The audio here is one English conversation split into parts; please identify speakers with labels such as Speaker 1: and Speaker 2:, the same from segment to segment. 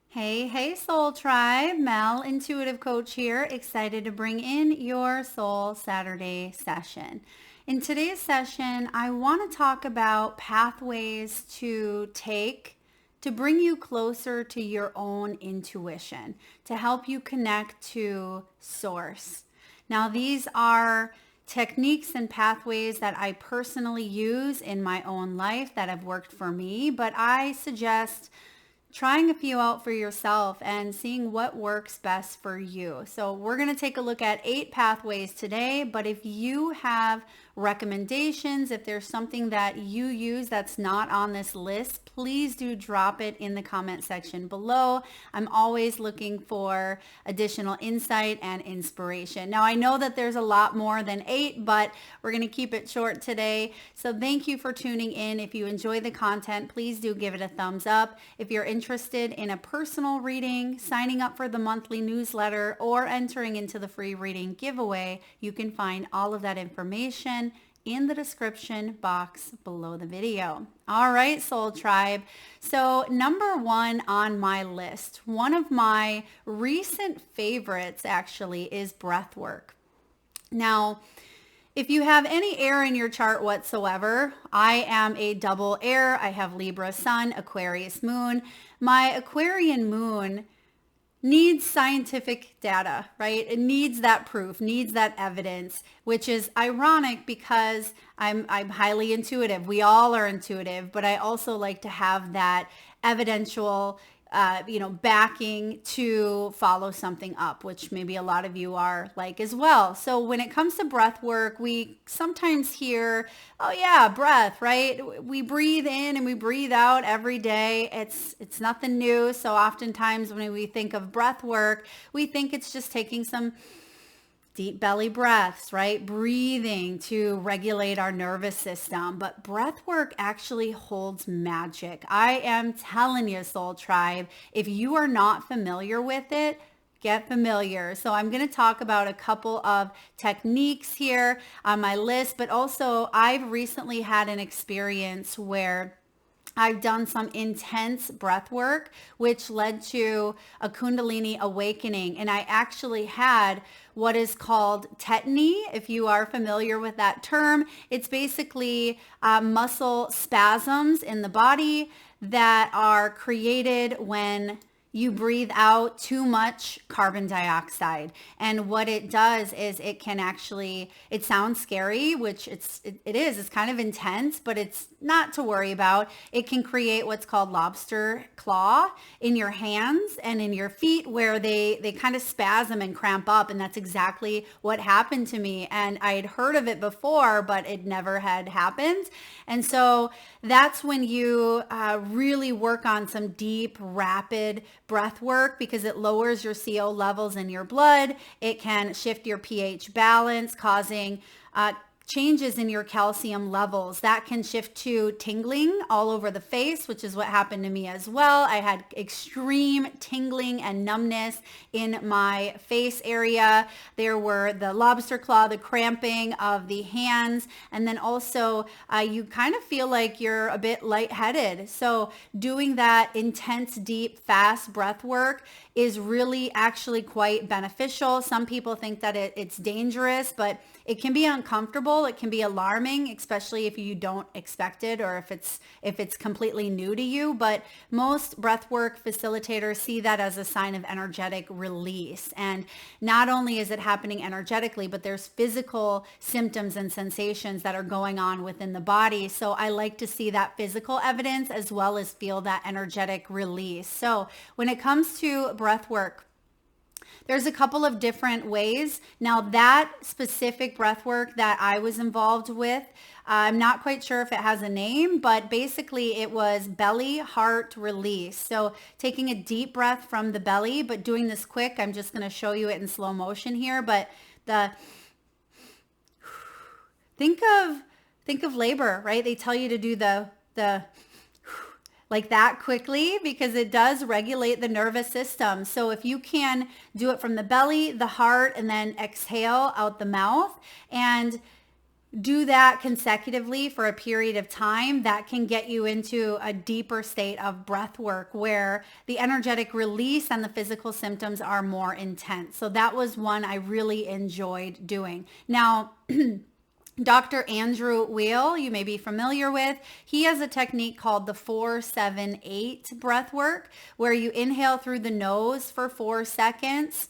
Speaker 1: Hey, Soul Tribe. Mel, Intuitive Coach here, excited to bring in your Soul Saturday session. In today's session, I want to talk about pathways to take to bring you closer to your own intuition, to help you connect to Source. Now, these are techniques and pathways that I personally use in my own life that have worked for me, but I suggest trying a few out for yourself and seeing what works best for you. So we're going to take a look at 8 pathways today, but if you have recommendations, if there's something that you use that's not on this list, please do drop it in the comment section below. I'm always looking for additional insight and inspiration. Now I know that there's a lot more than 8, but we're going to keep it short today. So thank you for tuning in. If you enjoy the content, please do give it a thumbs up. If you're interested in a personal reading, signing up for the monthly newsletter, or entering into the free reading giveaway, you can find all of that information in the description box below the video. All right, Soul Tribe. So number 1 on my list, one of my recent favorites actually is breathwork. Now, if you have any air in your chart whatsoever, I am a double air. I have Libra sun, Aquarius moon. My Aquarian moon needs scientific data, right? It needs that proof, needs that evidence, which is ironic because I'm highly intuitive. We all are intuitive, but I also like to have that evidential backing to follow something up, which maybe a lot of you are like as well. So when it comes to breath work, we sometimes hear, oh yeah, breath, right? We breathe in and we breathe out every day. It's nothing new. So oftentimes when we think of breath work, we think it's just taking some deep belly breaths, right? Breathing to regulate our nervous system. But breath work actually holds magic. I am telling you, Soul Tribe, if you are not familiar with it, get familiar. So I'm going to talk about a couple of techniques here on my list, but also I've recently had an experience where I've done some intense breath work, which led to a Kundalini awakening. And I actually had what is called tetany, if you are familiar with that term. It's basically muscle spasms in the body that are created when you breathe out too much carbon dioxide. And what it does is it can actually, it sounds scary, which it is, it's kind of intense, but it's not to worry about. It can create what's called lobster claw in your hands and in your feet where they kind of spasm and cramp up. And that's exactly what happened to me. And I had heard of it before, but it never had happened. And so that's when you really work on some deep, rapid breath work because it lowers your CO levels in your blood. It can shift your pH balance, causing changes in your calcium levels. That can shift to tingling all over the face, which is what happened to me as well. I had extreme tingling and numbness in my face area. There were the lobster claw, the cramping of the hands, and then also you kind of feel like you're a bit lightheaded. So doing that intense, deep, fast breath work is really actually quite beneficial. Some people think that it's dangerous, but it can be uncomfortable. It can be alarming, especially if you don't expect it or if it's completely new to you. But most breathwork facilitators see that as a sign of energetic release. And not only is it happening energetically, but there's physical symptoms and sensations that are going on within the body. So I like to see that physical evidence as well as feel that energetic release. So when it comes to breathwork, there's a couple of different ways. Now that specific breath work that I was involved with, I'm not quite sure if it has a name, but basically it was belly heart release. So taking a deep breath from the belly, but doing this quick, I'm just going to show you it in slow motion here, but think of labor, right? They tell you to do the like that quickly because it does regulate the nervous system. So if you can do it from the belly, the heart, and then exhale out the mouth, and do that consecutively for a period of time, that can get you into a deeper state of breath work where the energetic release and the physical symptoms are more intense. So that was one I really enjoyed doing. Now, Dr. Andrew Weil, you may be familiar with, he has a technique called the 4-7-8 breath work, where you inhale through the nose for 4 seconds.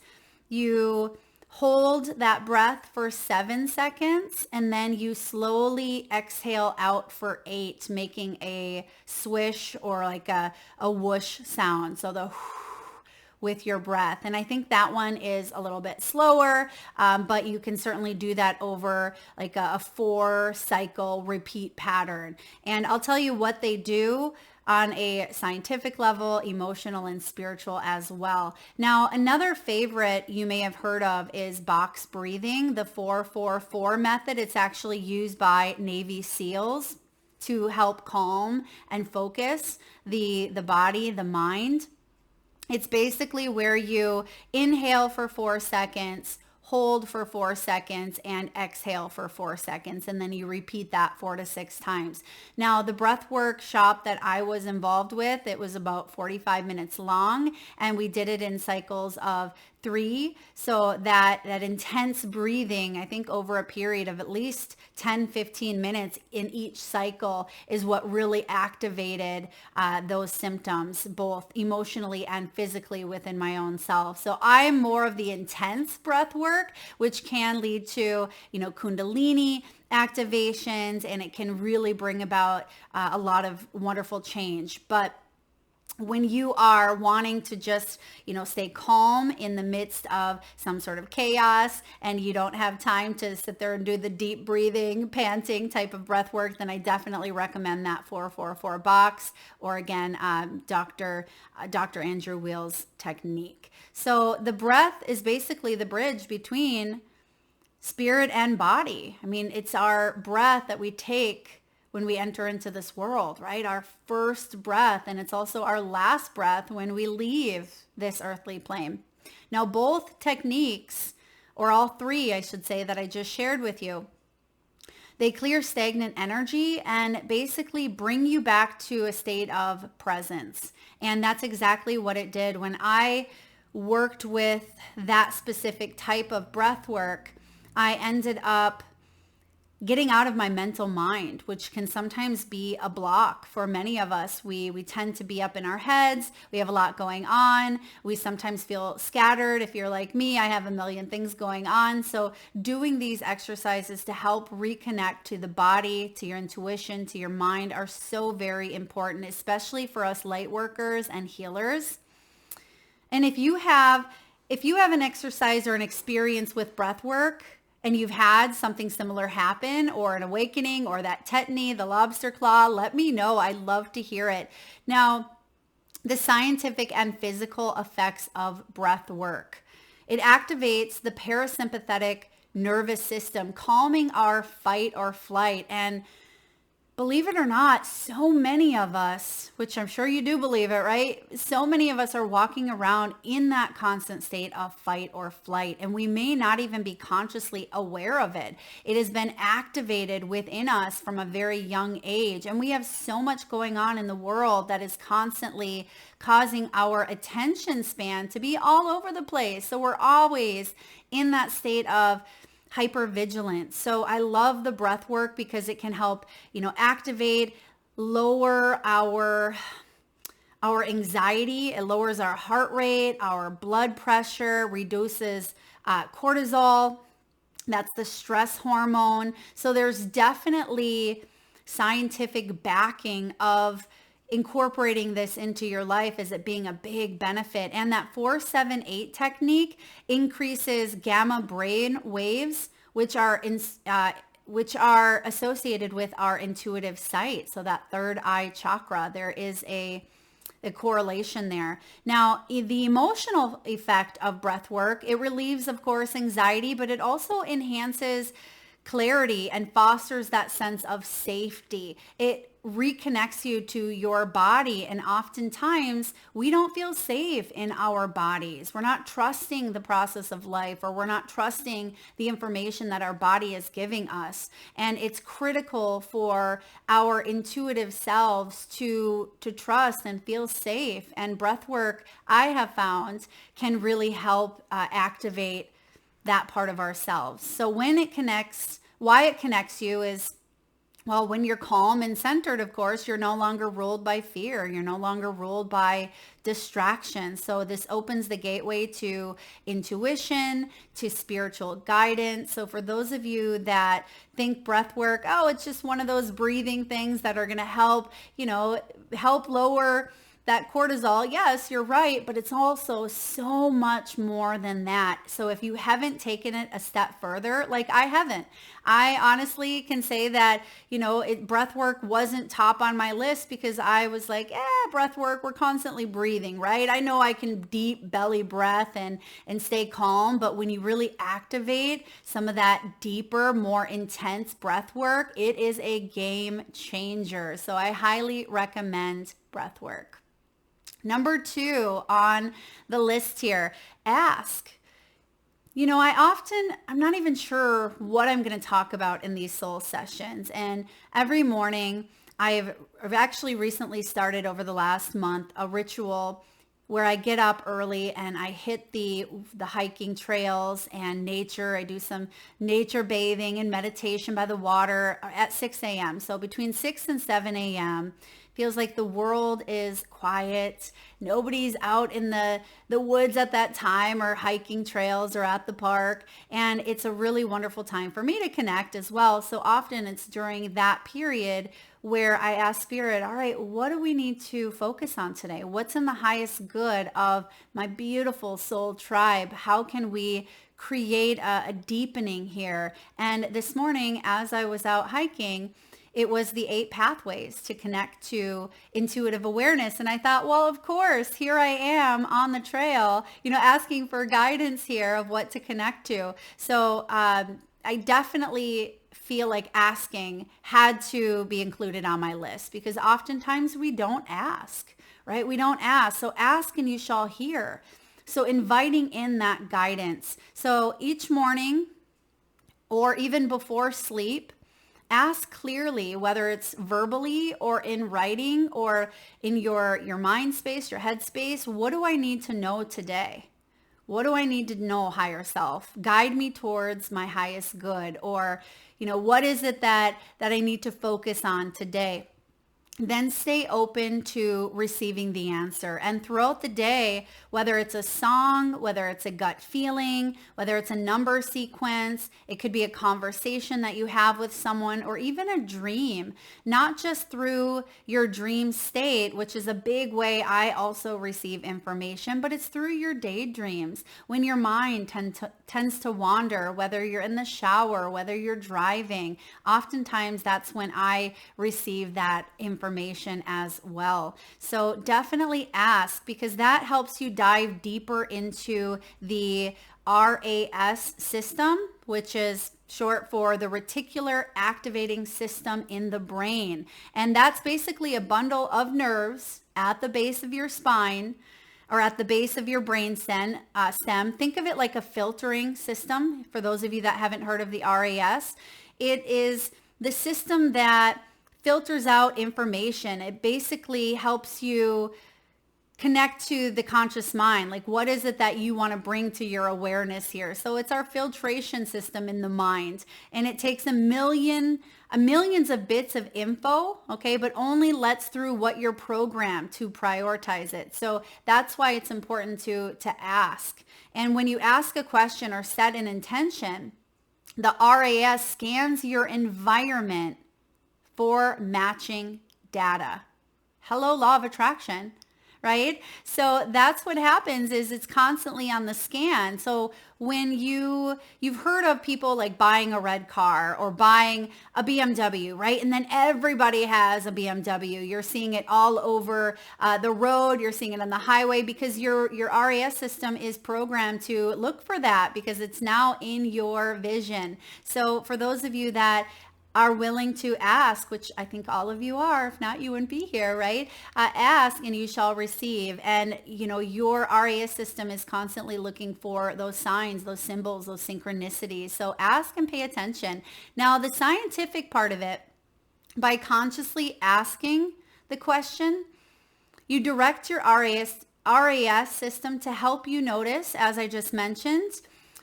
Speaker 1: You hold that breath for 7 seconds, and then you slowly exhale out for 8, making a swish or like a whoosh sound. So the with your breath. And I think that one is a little bit slower, but you can certainly do that over like a 4-cycle repeat pattern. And I'll tell you what they do on a scientific level, emotional and spiritual as well. Now, another favorite you may have heard of is box breathing, the 4-4-4 method. It's actually used by Navy SEALs to help calm and focus the body, the mind. It's basically where you inhale for 4 seconds, hold for 4 seconds, and exhale for 4 seconds. And then you repeat that 4 to 6 times. Now, the breath workshop that I was involved with, it was about 45 minutes long, and we did it in cycles of 3. So that intense breathing, I think over a period of at least 10-15 minutes in each cycle, is what really activated those symptoms, both emotionally and physically within my own self. So I'm more of the intense breath work, which can lead to, Kundalini activations, and it can really bring about a lot of wonderful change. But when you are wanting to just, stay calm in the midst of some sort of chaos, and you don't have time to sit there and do the deep breathing, panting type of breath work, then I definitely recommend that 4-4-4 box, or again, Dr. Andrew Weil's technique. So the breath is basically the bridge between spirit and body. I mean, it's our breath that we take when we enter into this world, right? Our first breath, and it's also our last breath when we leave this earthly plane. Now, both techniques, or all 3, I should say, that I just shared with you, they clear stagnant energy and basically bring you back to a state of presence. And that's exactly what it did when I worked with that specific type of breath work. I ended up getting out of my mental mind, which can sometimes be a block for many of us. We tend to be up in our heads. We have a lot going on. We sometimes feel scattered. If you're like me, I have a million things going on. So doing these exercises to help reconnect to the body, to your intuition, to your mind are so very important, especially for us light workers and healers. And if you have an exercise or an experience with breath work, and you've had something similar happen, or an awakening, or that tetany, the lobster claw, let me know. I'd love to hear it. Now, the scientific and physical effects of breath work. It activates the parasympathetic nervous system, calming our fight or flight. And believe it or not, so many of us, which I'm sure you do believe it, right? So many of us are walking around in that constant state of fight or flight, and we may not even be consciously aware of it. It has been activated within us from a very young age, and we have so much going on in the world that is constantly causing our attention span to be all over the place. So we're always in that state of hypervigilance. So I love the breath work because it can help, activate, lower our anxiety. It lowers our heart rate, our blood pressure, reduces cortisol. That's the stress hormone. So there's definitely scientific backing of incorporating this into your life as it being a big benefit. And that 4-7-8 technique increases gamma brain waves, which are associated with our intuitive sight. So that third eye chakra, there is a correlation there. Now, the emotional effect of breath work, it relieves, of course, anxiety, but it also enhances clarity and fosters that sense of safety. It reconnects you to your body. And oftentimes we don't feel safe in our bodies. We're not trusting the process of life, or we're not trusting the information that our body is giving us. And it's critical for our intuitive selves to trust and feel safe. And breath work, I have found, can really help activate that part of ourselves. So when it connects, why it connects you is, well, when you're calm and centered, of course, you're no longer ruled by fear. You're no longer ruled by distraction. So this opens the gateway to intuition, to spiritual guidance. So for those of you that think breath work, oh, it's just one of those breathing things that are going to help, help lower that cortisol, yes, you're right, but it's also so much more than that. So if you haven't taken it a step further, like I haven't, I honestly can say that, breath work wasn't top on my list because I was like, breath work, we're constantly breathing, right? I know I can deep belly breath and stay calm, but when you really activate some of that deeper, more intense breath work, it is a game changer. So I highly recommend breath work. Number 2 on the list here, ask. I'm not even sure what I'm going to talk about in these soul sessions. And every morning I've actually recently started over the last month a ritual where I get up early and I hit the hiking trails and nature. I do some nature bathing and meditation by the water at 6 a.m. So between 6 and 7 a.m. feels like the world is quiet. Nobody's out in the woods at that time or hiking trails or at the park. And it's a really wonderful time for me to connect as well. So often it's during that period where I ask Spirit, all right, what do we need to focus on today? What's in the highest good of my beautiful soul tribe? How can we create a deepening here? And this morning, as I was out hiking, it was the 8 pathways to connect to intuitive awareness. And I thought, well, of course, here I am on the trail, asking for guidance here of what to connect to. So I definitely feel like asking had to be included on my list because oftentimes we don't ask, right? We don't ask. So ask and you shall hear. So inviting in that guidance. So each morning or even before sleep, ask clearly, whether it's verbally or in writing or in your mind space, your head space, what do I need to know today? What do I need to know, higher self? Guide me towards my highest good. Or, what is it that I need to focus on today? Then stay open to receiving the answer. And throughout the day, whether it's a song, whether it's a gut feeling, whether it's a number sequence, it could be a conversation that you have with someone or even a dream, not just through your dream state, which is a big way I also receive information, but it's through your daydreams. When your mind tends to wander, whether you're in the shower, whether you're driving, oftentimes that's when I receive that information as well. So definitely ask because that helps you dive deeper into the RAS system, which is short for the reticular activating system in the brain. And that's basically a bundle of nerves at the base of your spine or at the base of your brain stem. Think of it like a filtering system. For those of you that haven't heard of the RAS, it is the system that filters out information. It basically helps you connect to the conscious mind. Like, what is it that you want to bring to your awareness here? So it's our filtration system in the mind, and it takes millions of bits of info, okay, but only lets through what you're programmed to prioritize it. So that's why it's important to ask. And when you ask a question or set an intention, the RAS scans your environment for matching data. Hello, law of attraction, right? So that's what happens is it's constantly on the scan. So when you've heard of people like buying a red car or buying a BMW, right? And then everybody has a BMW. You're seeing it all over the road. You're seeing it on the highway because your RAS system is programmed to look for that because it's now in your vision. So for those of you that are willing to ask, which I think all of you are, if not, you wouldn't be here, right? Ask and you shall receive. And, your RAS system is constantly looking for those signs, those symbols, those synchronicities. So ask and pay attention. Now, the scientific part of it, by consciously asking the question, you direct your RAS system to help you notice, as I just mentioned,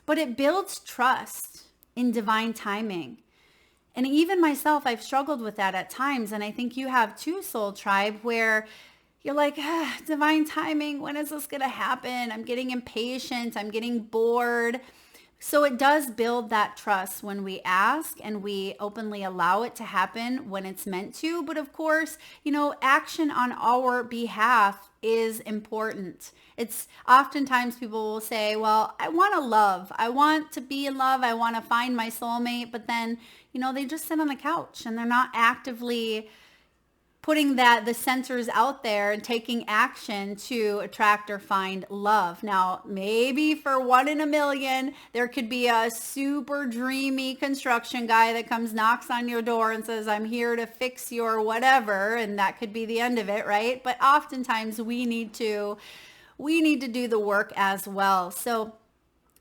Speaker 1: but it builds trust in divine timing. And even myself, I've struggled with that at times. And I think you have too, Soul Tribe, where you're like, divine timing, when is this going to happen? I'm getting impatient. I'm getting bored. So it does build that trust when we ask and we openly allow it to happen when it's meant to. But of course, action on our behalf is important. It's oftentimes people will say, well, I want to love. I want to be in love. I want to find my soulmate. But then, they just sit on the couch and they're not actively putting the sensors out there and taking action to attract or find love. Now, maybe for 1 in a million, there could be a super dreamy construction guy that comes, knocks on your door and says, I'm here to fix your whatever. And that could be the end of it, right? But oftentimes we need to do the work as well. So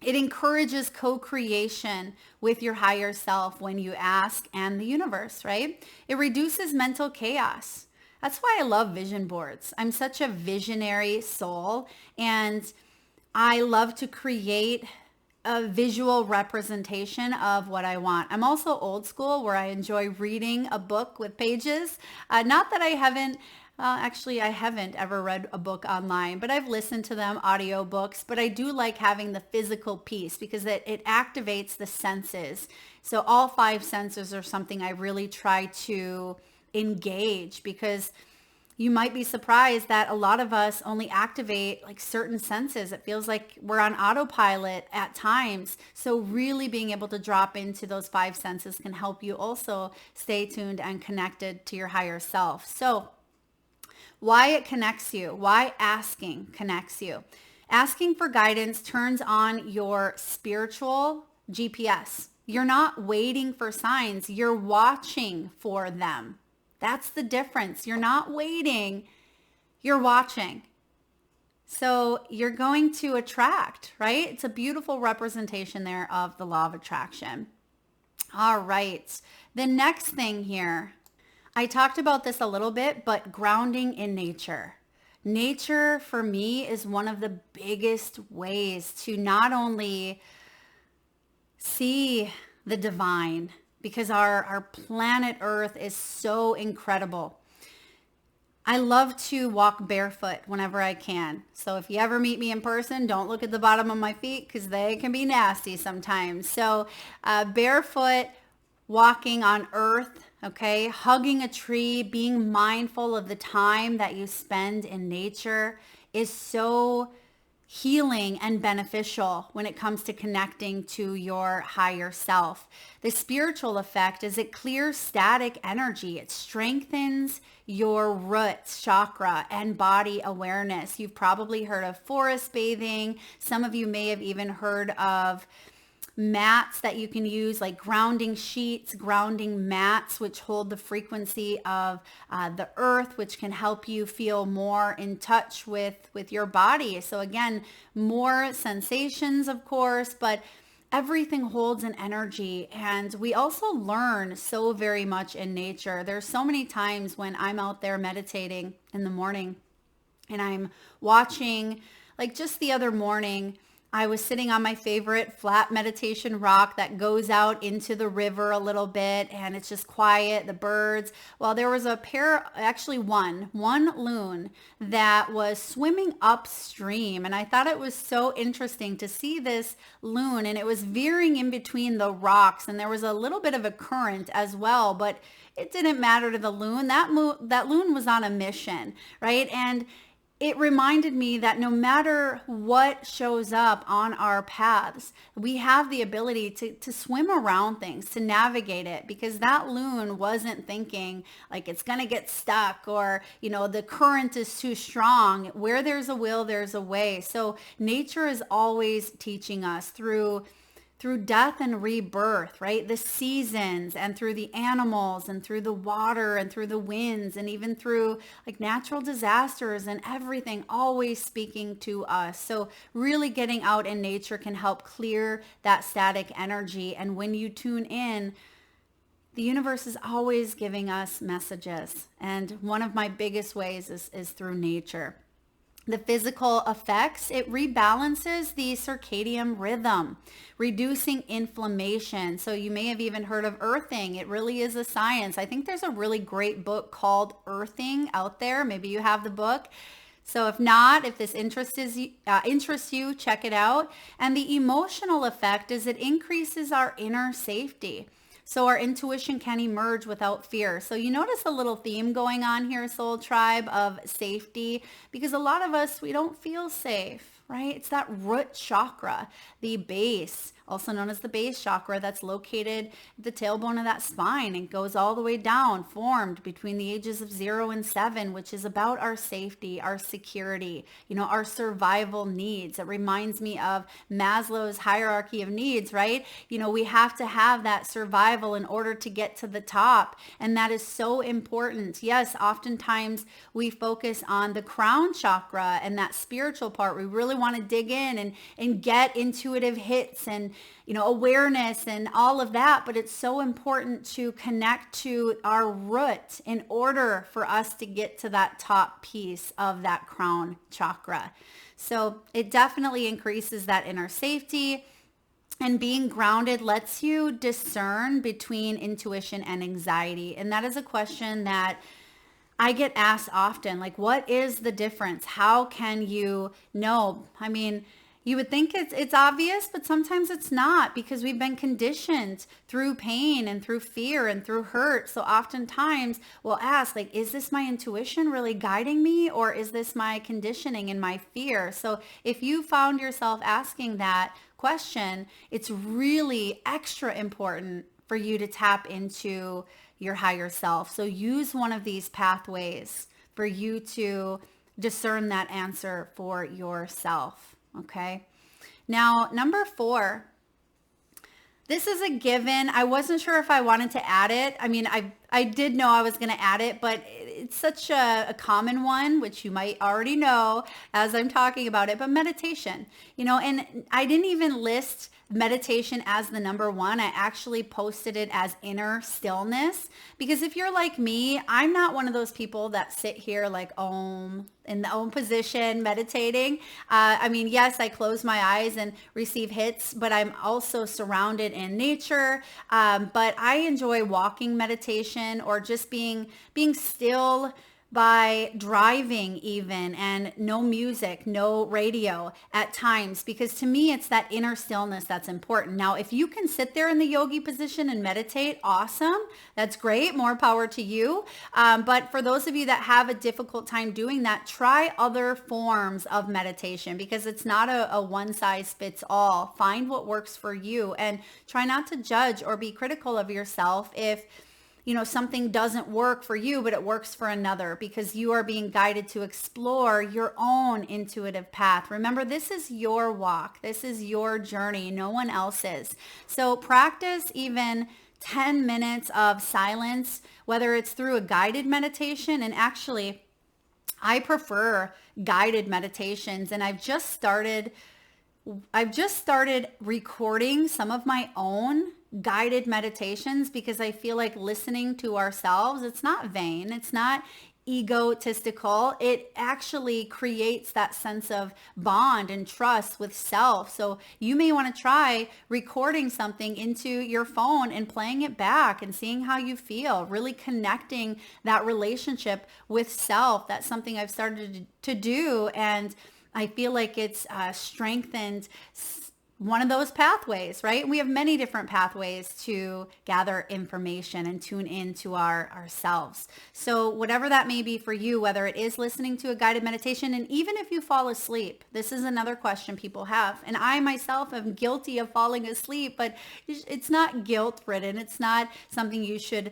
Speaker 1: it encourages co-creation with your higher self when you ask and the universe, right? It reduces mental chaos. That's why I love vision boards. I'm such a visionary soul, and I love to create a visual representation of what I want. I'm also old school, where I enjoy reading a book with pages. Not that I haven't actually, I haven't ever read a book online, but I've listened to them, audiobooks. But I do like having the physical piece because it activates the senses. So all 5 senses are something I really try to engage, because you might be surprised that a lot of us only activate like certain senses. It feels like we're on autopilot at times. So really being able to drop into those 5 senses can help you also stay tuned and connected to your higher self. So why it connects you, why asking connects you. Asking for guidance turns on your spiritual GPS. You're not waiting for signs, you're watching for them. That's the difference. You're not waiting, you're watching. So you're going to attract, right? It's a beautiful representation there of the law of attraction. All right. The next thing here, I talked about this a little bit, but grounding in nature. Nature for me is one of the biggest ways to not only see the divine, because our planet Earth is so incredible. I love to walk barefoot whenever I can. So if you ever meet me in person, don't look at the bottom of my feet because they can be nasty sometimes. So barefoot, walking on earth, okay, hugging a tree, being mindful of the time that you spend in nature is so healing and beneficial when it comes to connecting to your higher self. The spiritual effect is it clears static energy. It strengthens your root chakra and body awareness. You've probably heard of forest bathing. Some of you may have even heard of mats that you can use, like grounding sheets, grounding mats, which hold the frequency of the earth, which can help you feel more in touch with your body. So again, more sensations, of course, but everything holds an energy. And we also learn so very much in nature. There's so many times when I'm out there meditating in the morning and I'm watching, like just the other morning, I was sitting on my favorite flat meditation rock that goes out into the river a little bit, and it's just quiet, the birds. Well, there was one loon that was swimming upstream, and I thought it was so interesting to see this loon, and it was veering in between the rocks, and there was a little bit of a current as well, but it didn't matter to the loon. That loon was on a mission, right? And it reminded me that no matter what shows up on our paths, we have the ability to swim around things, to navigate it, because that loon wasn't thinking like it's going to get stuck or, the current is too strong. Where there's a will, there's a way. So nature is always teaching us through through death and rebirth, right? The seasons, and through the animals, and through the water, and through the winds, and even through like natural disasters and everything, always speaking to us. So really getting out in nature can help clear that static energy. And when you tune in, the universe is always giving us messages. And one of my biggest ways is through nature. The physical effects, it rebalances the circadian rhythm, reducing inflammation. So you may have even heard of earthing. It really is a science. I think there's a really great book called Earthing out there. Maybe you have the book. So if not, if this interests you, check it out. And the emotional effect is it increases our inner safety. So our intuition can emerge without fear. So you notice a little theme going on here, Soul Tribe, of safety, because a lot of us, we don't feel safe, right? It's that root chakra, the base, also known as the base chakra, that's located at the tailbone of that spine and goes all the way down, formed between the ages of 0 and 7, which is about our safety, our security, our survival needs. It reminds me of Maslow's hierarchy of needs, right? We have to have that survival in order to get to the top. And that is so important. Yes, oftentimes we focus on the crown chakra and that spiritual part. We really want to dig in and get intuitive hits and awareness and all of that. But it's so important to connect to our root in order for us to get to that top piece of that crown chakra. So it definitely increases that inner safety. And being grounded lets you discern between intuition and anxiety. And that is a question that I get asked often, like, what is the difference? How can you know? I mean, you would think it's obvious, but sometimes it's not, because we've been conditioned through pain and through fear and through hurt. So oftentimes we'll ask, like, is this my intuition really guiding me, or is this my conditioning and my fear? So if you found yourself asking that question, it's really extra important for you to tap into your higher self. So use one of these pathways for you to discern that answer for yourself. Okay. Now, number 4, this is a given. I wasn't sure if I wanted to add it. I mean, I did know I was going to add it, but it's such a common one, which you might already know as I'm talking about it, but meditation, and I didn't even list meditation as the number 1. I actually posted it as inner stillness, because if you're like me, I'm not one of those people that sit here like Om in the Om position meditating. I mean, yes, I close my eyes and receive hits, but I'm also surrounded in nature. But I enjoy walking meditation, or just being still by driving even, and no music, no radio at times, because to me, it's that inner stillness that's important. Now, if you can sit there in the yogi position and meditate, awesome. That's great. More power to you. But for those of you that have a difficult time doing that, try other forms of meditation, because it's not a one size fits all. Find what works for you, and try not to judge or be critical of yourself if something doesn't work for you, but it works for another, because you are being guided to explore your own intuitive path. Remember, this is your walk. This is your journey, no one else's. So practice even 10 minutes of silence, whether it's through a guided meditation. And actually, I prefer guided meditations, and I've just started recording some of my own guided meditations, because I feel like listening to ourselves, it's not vain, it's not egotistical. It actually creates that sense of bond and trust with self. So you may want to try recording something into your phone and playing it back and seeing how you feel, really connecting that relationship with self. That's something I've started to do, and I feel like it's strengthened one of those pathways, right? We have many different pathways to gather information and tune into ourselves. So whatever that may be for you, whether it is listening to a guided meditation, and even if you fall asleep, this is another question people have. And I myself am guilty of falling asleep, but it's not guilt-ridden. It's not something you should,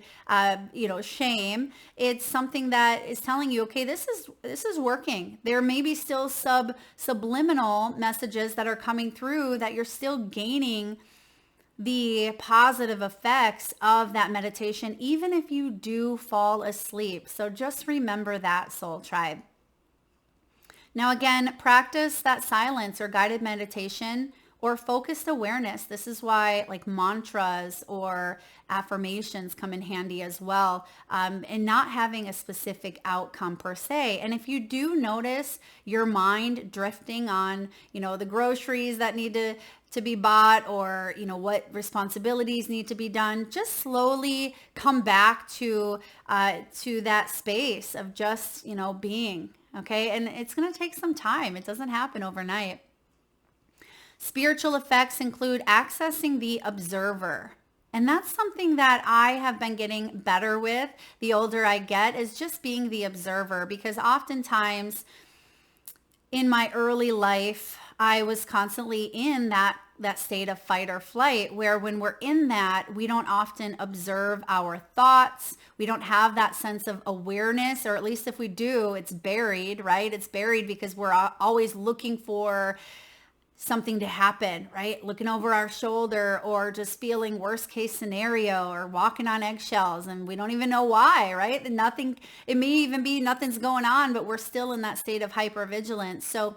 Speaker 1: shame. It's something that is telling you, okay, this is working. There may be still subliminal messages that are coming through that you're still gaining the positive effects of that meditation, even if you do fall asleep. So just remember that, Soul Tribe. Now, again, practice that silence or guided meditation or focused awareness. This is why like mantras or affirmations come in handy as well, and not having a specific outcome per se. And if you do notice your mind drifting on, the groceries that need to be bought, or what responsibilities need to be done, just slowly come back to that space of just being. Okay, and it's going to take some time. It doesn't happen overnight. Spiritual effects include accessing the observer. And that's something that I have been getting better with the older I get, is just being the observer, because oftentimes in my early life, I was constantly in that state of fight or flight, where when we're in that, we don't often observe our thoughts. We don't have that sense of awareness, or at least if we do, it's buried, right? It's buried because we're always looking for something to happen, right? Looking over our shoulder, or just feeling worst case scenario, or walking on eggshells, and we don't even know why, right? And it may even be nothing's going on, but we're still in that state of hypervigilance. So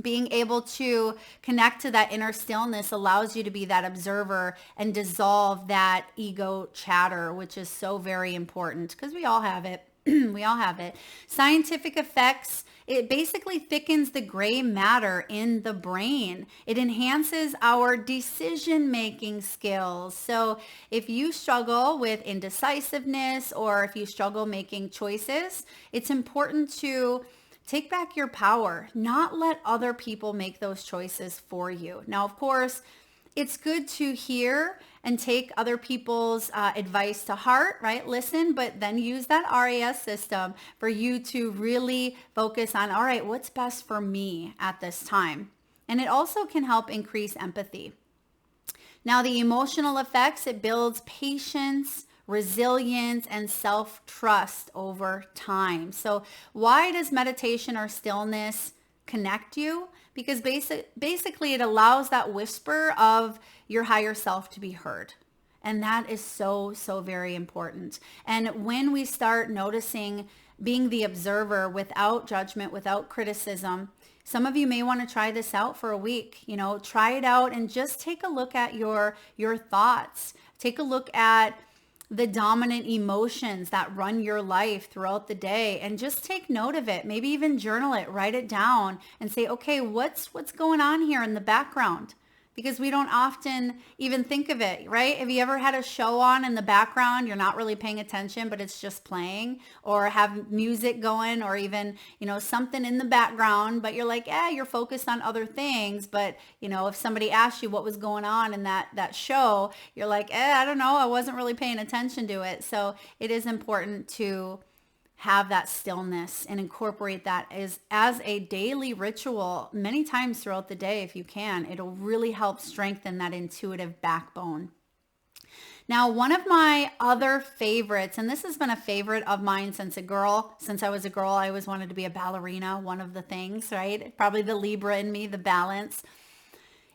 Speaker 1: being able to connect to that inner stillness allows you to be that observer and dissolve that ego chatter, which is so very important, because we all have it. We all have it. Scientific effects, it basically thickens the gray matter in the brain. It enhances our decision-making skills. So if you struggle with indecisiveness, or if you struggle making choices, it's important to take back your power, not let other people make those choices for you. Now, of course, it's good to hear and take other people's advice to heart, right? Listen, but then use that RAS system for you to really focus on, all right, what's best for me at this time? And it also can help increase empathy. Now, the emotional effects, it builds patience, resilience, and self-trust over time. So why does meditation or stillness connect you? Because basically it allows that whisper of your higher self to be heard. And that is so, so very important. And when we start noticing, being the observer without judgment, without criticism, some of you may want to try this out for a week. Try it out and just take a look at your thoughts. Take a look at the dominant emotions that run your life throughout the day, and just take note of it. Maybe even journal it, write it down, and say, okay, what's going on here in the background? Because we don't often even think of it, right? Have you ever had a show on in the background, you're not really paying attention, but it's just playing, or have music going, or even, something in the background, but you're like, you're focused on other things. But, if somebody asked you what was going on in that show, you're like, I don't know, I wasn't really paying attention to it. So it is important to have that stillness and incorporate that as a daily ritual many times throughout the day if you can. It'll really help strengthen that intuitive backbone. Now, one of my other favorites, and this has been a favorite of mine since I was a girl, I always wanted to be a ballerina. One of the things, right? Probably the Libra in me, the balance,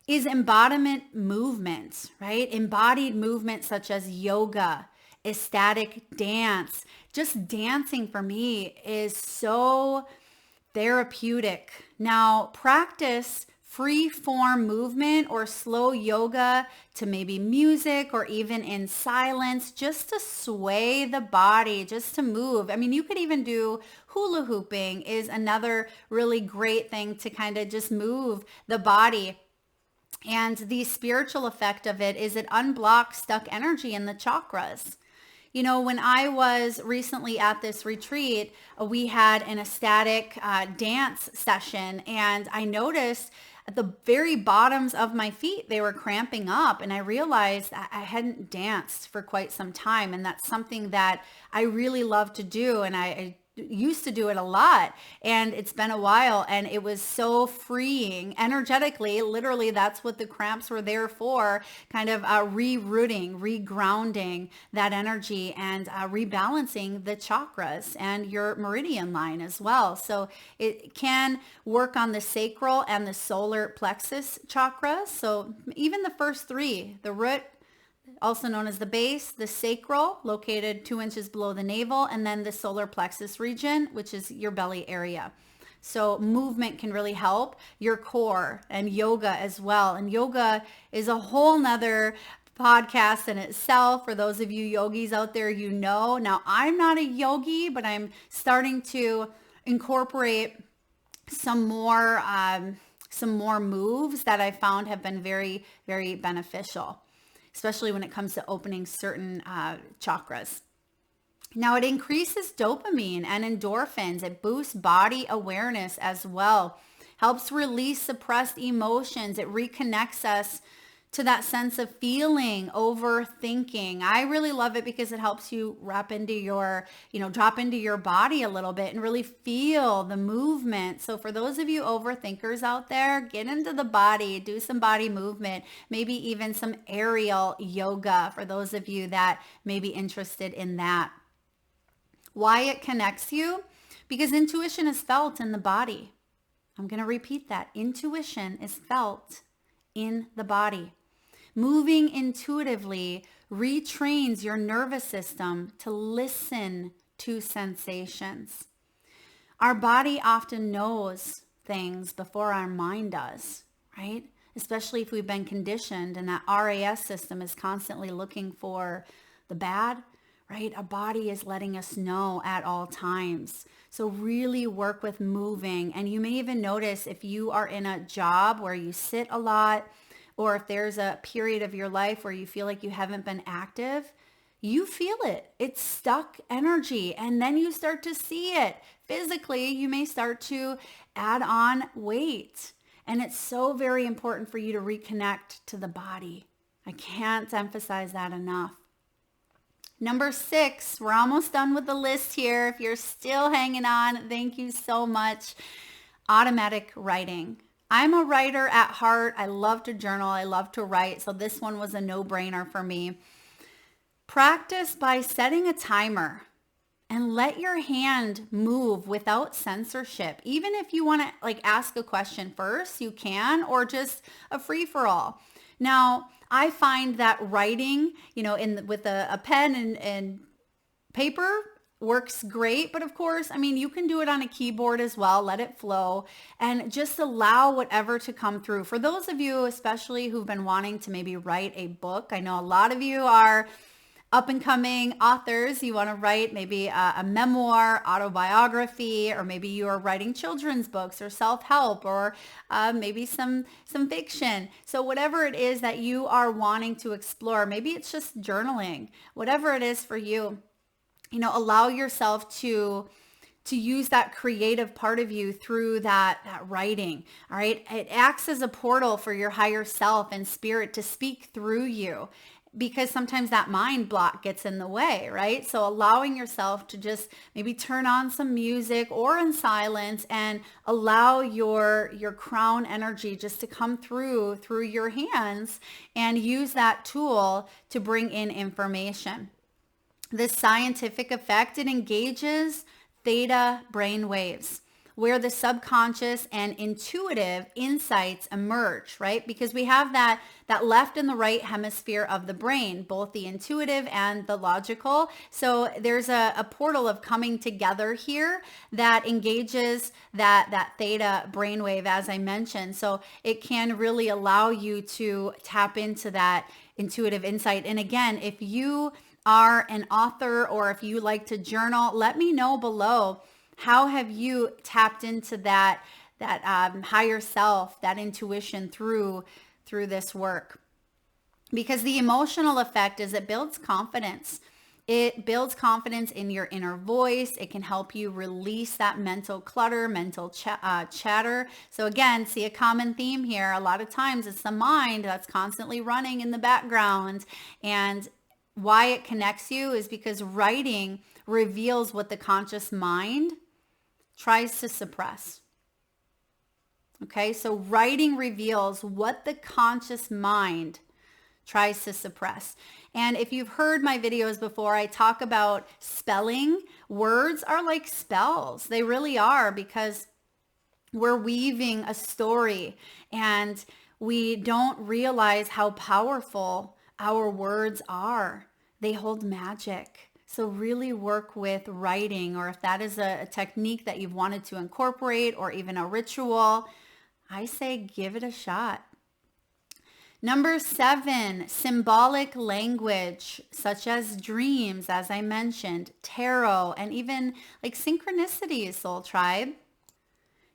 Speaker 1: is embodiment movement, right? Embodied movement such as yoga, ecstatic dance. Just dancing for me is so therapeutic. Now, practice free form movement or slow yoga to maybe music, or even in silence, just to sway the body, just to move. I mean, you could even do hula hooping, is another really great thing to kind of just move the body. And the spiritual effect of it is it unblocks stuck energy in the chakras. When I was recently at this retreat, we had an ecstatic dance session, and I noticed at the very bottoms of my feet, they were cramping up, and I realized I hadn't danced for quite some time, and that's something that I really love to do. And I used to do it a lot, and it's been a while, and it was so freeing energetically. Literally, that's what the cramps were there for, kind of rerouting, regrounding that energy, and rebalancing the chakras and your meridian line as well. So it can work on the sacral and the solar plexus chakras. So even the first three, the root, also known as the base, the sacral, located 2 inches below the navel, and then the solar plexus region, which is your belly area. So movement can really help your core, and yoga as well. And yoga is a whole nother podcast in itself. For those of you yogis out there, now I'm not a yogi, but I'm starting to incorporate some more moves that I found have been very, very beneficial, especially when it comes to opening certain chakras. Now, it increases dopamine and endorphins. It boosts body awareness as well, helps release suppressed emotions. It reconnects us to that sense of feeling, overthinking. I really love it because it helps you drop into your body a little bit and really feel the movement. So for those of you overthinkers out there, get into the body, do some body movement, maybe even some aerial yoga for those of you that may be interested in that. Why it connects you? Because intuition is felt in the body. I'm going to repeat that. Intuition is felt in the body. Moving intuitively retrains your nervous system to listen to sensations. Our body often knows things before our mind does, right? Especially if we've been conditioned and that RAS system is constantly looking for the bad, right? Our body is letting us know at all times. So really work with moving. And you may even notice if you are in a job where you sit a lot, or if there's a period of your life where you feel like you haven't been active, you feel it. It's stuck energy. And then you start to see it. Physically, you may start to add on weight. And it's so very important for you to reconnect to the body. I can't emphasize that enough. Number 6, we're almost done with the list here. If you're still hanging on, thank you so much. Automatic writing. I'm a writer at heart. I love to journal. I love to write. So this one was a no-brainer for me. Practice by setting a timer and let your hand move without censorship. Even if you want to ask a question first, you can, or just a free-for-all. Now, I find that writing, with a pen and paper works great. But of course, you can do it on a keyboard as well. Let it flow and just allow whatever to come through. For those of you, especially who've been wanting to maybe write a book, I know a lot of you are up and coming authors. You want to write maybe a memoir, autobiography, or maybe you are writing children's books or self-help, or maybe some fiction. So whatever it is that you are wanting to explore, maybe it's just journaling, whatever it is for you, allow yourself to use that creative part of you through that writing. All right. It acts as a portal for your higher self and spirit to speak through you, because sometimes that mind block gets in the way, right? So allowing yourself to just maybe turn on some music or in silence and allow your crown energy just to come through your hands and use that tool to bring in information. The scientific effect, it engages theta brain waves, where the subconscious and intuitive insights emerge, right? Because we have that left and the right hemisphere of the brain, both the intuitive and the logical. So there's a portal of coming together here that engages that theta brainwave, as I mentioned. So it can really allow you to tap into that intuitive insight. And again, if you are an author or if you like to journal, let me know below. How have you tapped into that higher self, that intuition through this work? Because the emotional effect is it builds confidence. It builds confidence in your inner voice. It can help you release that mental clutter, mental chatter. So again, see a common theme here. A lot of times it's the mind that's constantly running in the background. And why it connects you is because writing reveals what the conscious mind tries to suppress. Okay, so writing reveals what the conscious mind tries to suppress. And if you've heard my videos before, I talk about spelling. Words are like spells. They really are, because we're weaving a story and we don't realize how powerful our words are. They hold magic. So really work with writing, or if that is a technique that you've wanted to incorporate, or even a ritual, I say give it a shot. Number 7, symbolic language, such as dreams, as I mentioned, tarot, and even like synchronicities, Soul Tribe.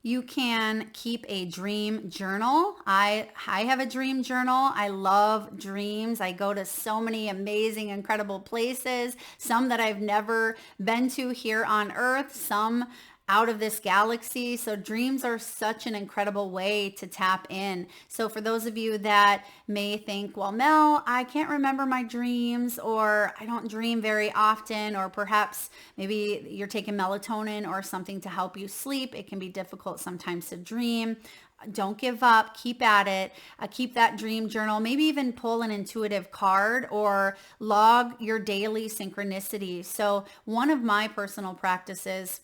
Speaker 1: You can keep a dream journal. I have a dream journal. I love dreams. I go to so many amazing, incredible places, some that I've never been to here on Earth, some out of this galaxy. So dreams are such an incredible way to tap in. So for those of you that may think, well, Mel, I can't remember my dreams, or I don't dream very often, or perhaps maybe you're taking melatonin or something to help you sleep. It can be difficult sometimes to dream. Don't give up. Keep at it. Keep that dream journal. Maybe even pull an intuitive card or log your daily synchronicities. So one of my personal practices,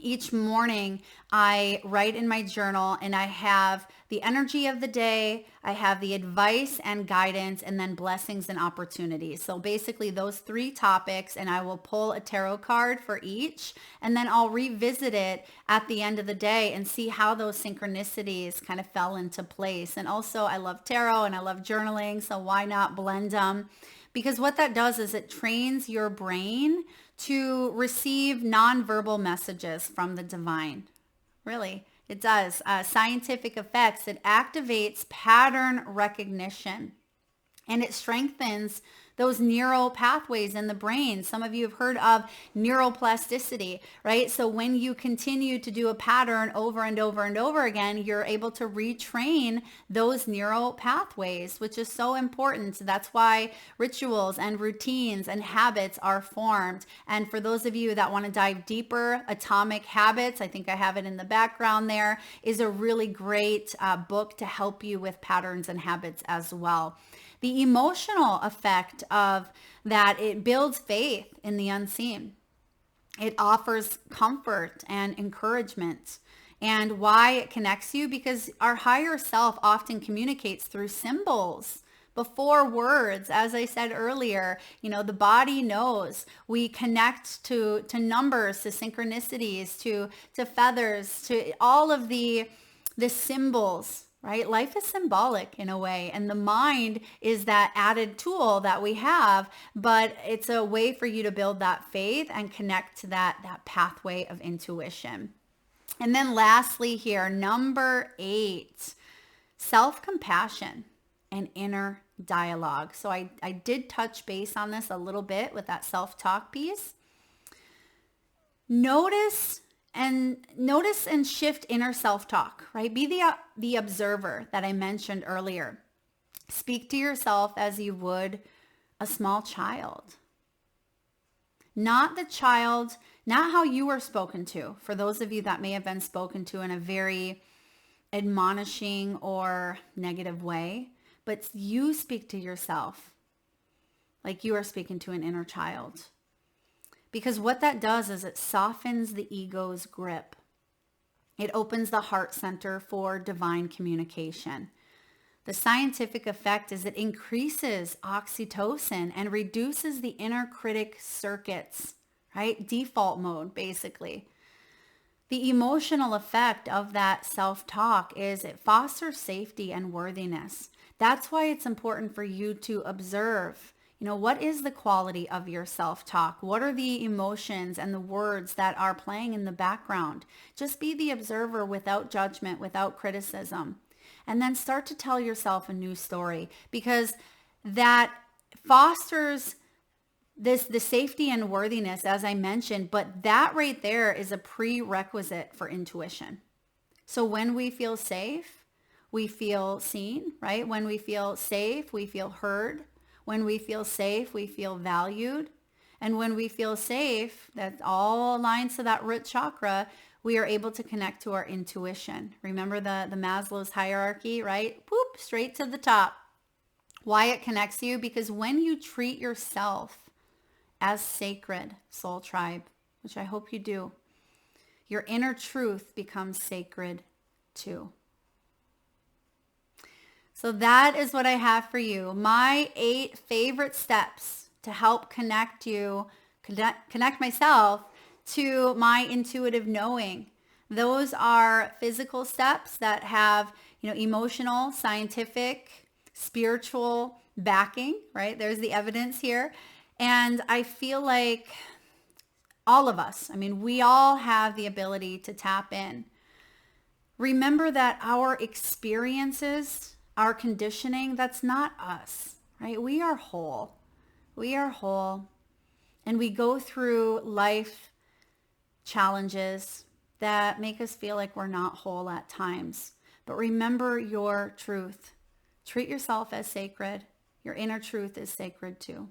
Speaker 1: each morning I write in my journal, and I have the energy of the day, I have the advice and guidance, and then blessings and opportunities. So basically those 3 topics, and I will pull a tarot card for each, and then I'll revisit it at the end of the day and see how those synchronicities kind of fell into place. And also I love tarot and I love journaling, so why not blend them? Because what that does is it trains your brain to receive nonverbal messages from the divine. Really, it does. Scientific effects, it activates pattern recognition, and it strengthens those neural pathways in the brain. Some of you have heard of neuroplasticity, right? So when you continue to do a pattern over and over and over again, you're able to retrain those neural pathways, which is so important. That's why rituals and routines and habits are formed. And for those of you that want to dive deeper, Atomic Habits, I think I have it in the background there, is a really great book to help you with patterns and habits as well. The emotional effect of that, it builds faith in the unseen. It offers comfort and encouragement. And why it connects you? Because our higher self often communicates through symbols before words. As I said earlier, the body knows. We connect to numbers, to synchronicities, to feathers, to all of the symbols. Right? Life is symbolic in a way, and the mind is that added tool that we have, but it's a way for you to build that faith and connect to that pathway of intuition. And then lastly here, number 8, self-compassion and inner dialogue. So I did touch base on this a little bit with that self-talk piece. Notice and shift inner self-talk, right? Be the observer that I mentioned earlier. Speak to yourself as you would a small child. Not how you were spoken to. For those of you that may have been spoken to in a very admonishing or negative way, but you speak to yourself like you are speaking to an inner child. Because what that does is it softens the ego's grip. It opens the heart center for divine communication. The scientific effect is it increases oxytocin and reduces the inner critic circuits, right? Default mode, basically. The emotional effect of that self-talk is it fosters safety and worthiness. That's why it's important for you to observe. What is the quality of your self-talk? What are the emotions and the words that are playing in the background? Just be the observer without judgment, without criticism. And then start to tell yourself a new story, because that fosters the safety and worthiness, as I mentioned, but that right there is a prerequisite for intuition. So when we feel safe, we feel seen, right? When we feel safe, we feel heard. When we feel safe, we feel valued. And when we feel safe, that all aligns to that root chakra, we are able to connect to our intuition. Remember the Maslow's hierarchy, right? Whoop, straight to the top. Why it connects you? Because when you treat yourself as sacred, soul tribe, which I hope you do, your inner truth becomes sacred too. So that is what I have for you. My 8 favorite steps to help connect myself to my intuitive knowing. Those are physical steps that have, emotional, scientific, spiritual backing, right? There's the evidence here. And I feel like all of us, we all have the ability to tap in. Remember that our experiences, our conditioning, that's not us, right? We are whole. We are whole. And we go through life challenges that make us feel like we're not whole at times. But remember your truth. Treat yourself as sacred. Your inner truth is sacred too.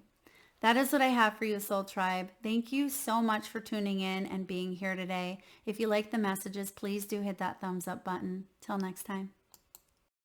Speaker 1: That is what I have for you, Soul Tribe. Thank you so much for tuning in and being here today. If you like the messages, please do hit that thumbs up button. Till next time.